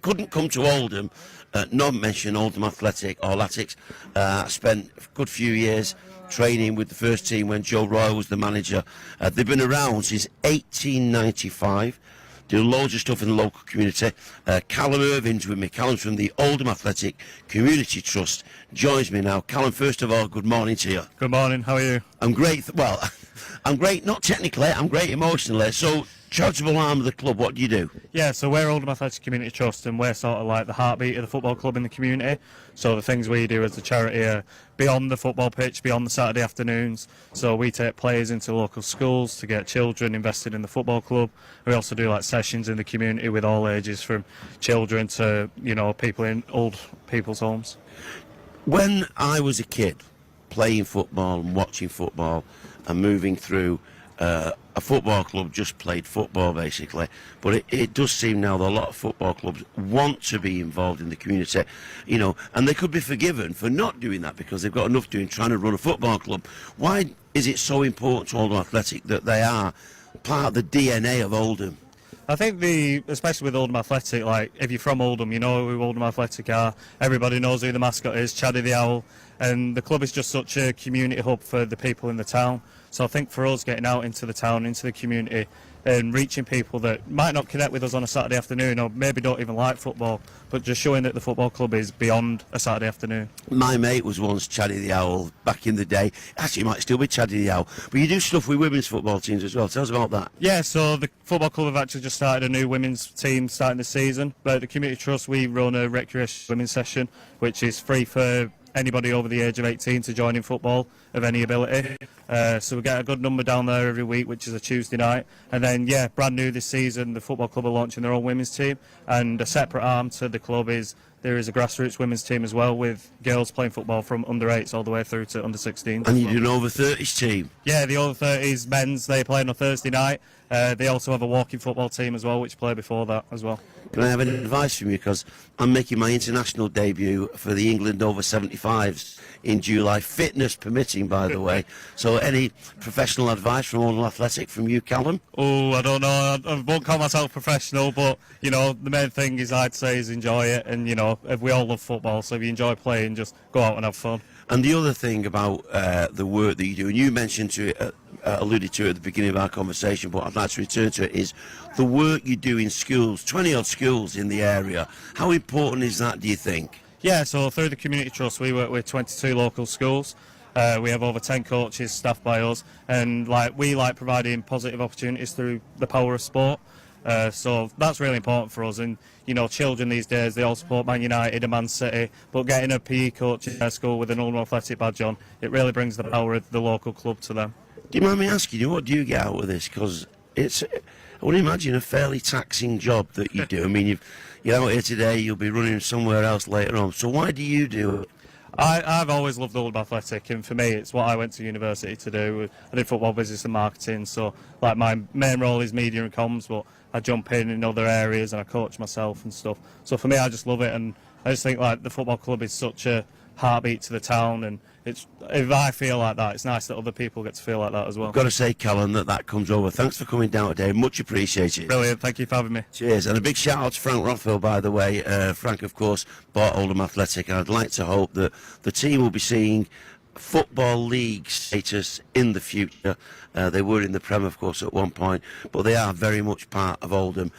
couldn't come to Oldham, not mention Oldham Athletic or Latics. I spent a good few years training with the first team when Joe Royal was the manager. They've been around since 1895. Do loads of stuff in the local community. Callum Irving's with me. Callum's from the Oldham Athletic Community Trust. Joins me now. Callum, first of all, good morning to you. Good morning, how are you? I'm great. Well, I'm great, not technically, I'm great emotionally. So, charitable arm of the club, what do you do? Yeah, so we're Oldham Athletic Community Trust, and we're sort of like the heartbeat of the football club in the community. So the things we do as a charity are beyond the football pitch, beyond the Saturday afternoons. So we take players into local schools to get children invested in the football club. We also do like sessions in the community with all ages, from children to, you know, people in old people's homes. When I was a kid, playing football and watching football and moving through a football club just played football basically, but it does seem now that a lot of football clubs want to be involved in the community, you know, and they could be forgiven for not doing that because they've got enough doing trying to run a football club. Why is it so important to Oldham Athletic that they are part of the DNA of Oldham? I think especially with Oldham Athletic, like if you're from Oldham, you know who Oldham Athletic are. Everybody knows who the mascot is, Chaddy the Owl, and the club is just such a community hub for the people in the town. So I think for us, getting out into the town, into the community, and reaching people that might not connect with us on a Saturday afternoon, or maybe don't even like football, but just showing that the football club is beyond a Saturday afternoon. My mate was once Chaddy the Owl back in the day. Actually, he might still be Chaddy the Owl. But you do stuff with women's football teams as well. Tell us about that. Yeah, so the football club have actually just started a new women's team starting the season. But at the Community Trust, we run a recreation women's session, which is free for anybody over the age of 18 to join in football of any ability. So we get a good number down there every week, which is a Tuesday night. And then, yeah, brand new this season, the football club are launching their own women's team. And a separate arm to the club is there is a grassroots women's team as well, with girls playing football from under 8s all the way through to under 16s. And you do an over 30s team? Yeah, the over 30s men's, they play on a Thursday night. They also have a walking football team as well, which play before that as well. Can I have any advice from you? Because I'm making my international debut for the England over 75s in July, fitness permitting, by the way. So any professional advice from Oldham Athletic from you, Callum? Oh, I don't know. I won't call myself professional, but, you know, the main thing is I'd say is enjoy it. And, you know, if we all love football, so if you enjoy playing, just go out and have fun. And the other thing about the work that you do, and you mentioned to it, alluded to it at the beginning of our conversation, but I'd like to return to it, is the work you do in schools, 20-odd schools in the area. How important is that, do you think? Yeah, so through the Community Trust, we work with 22 local schools. We have over 10 coaches staffed by us, and we like providing positive opportunities through the power of sport. So that's really important for us. And, you know, children these days, they all support Man United and Man City, but getting a PE coach in their school with an Oldham Athletic badge on, it really brings the power of the local club to them. Do you mind me asking you, what do you get out of this? Because it's, I would imagine, a fairly taxing job that you do. I mean, you're out here today, you'll be running somewhere else later on. So why do you do it? I've always loved Oldham Athletic, and for me it's what I went to university to do. I did football business and marketing, so like my main role is media and comms, but I jump in other areas and I coach myself and stuff. So for me, I just love it, and I just think like the football club is such a heartbeat to the town, and it's, if I feel like that, it's nice that other people get to feel like that as well. I've got to say, Callum, that comes over. Thanks for coming down today, much appreciated. Brilliant, thank you for having me. Cheers, and a big shout out to Frank Rothwell, by the way. Frank, of course, bought Oldham Athletic, and I'd like to hope that the team will be seeing Football League status in the future. They were in the Prem, of course, at one point, but they are very much part of Oldham.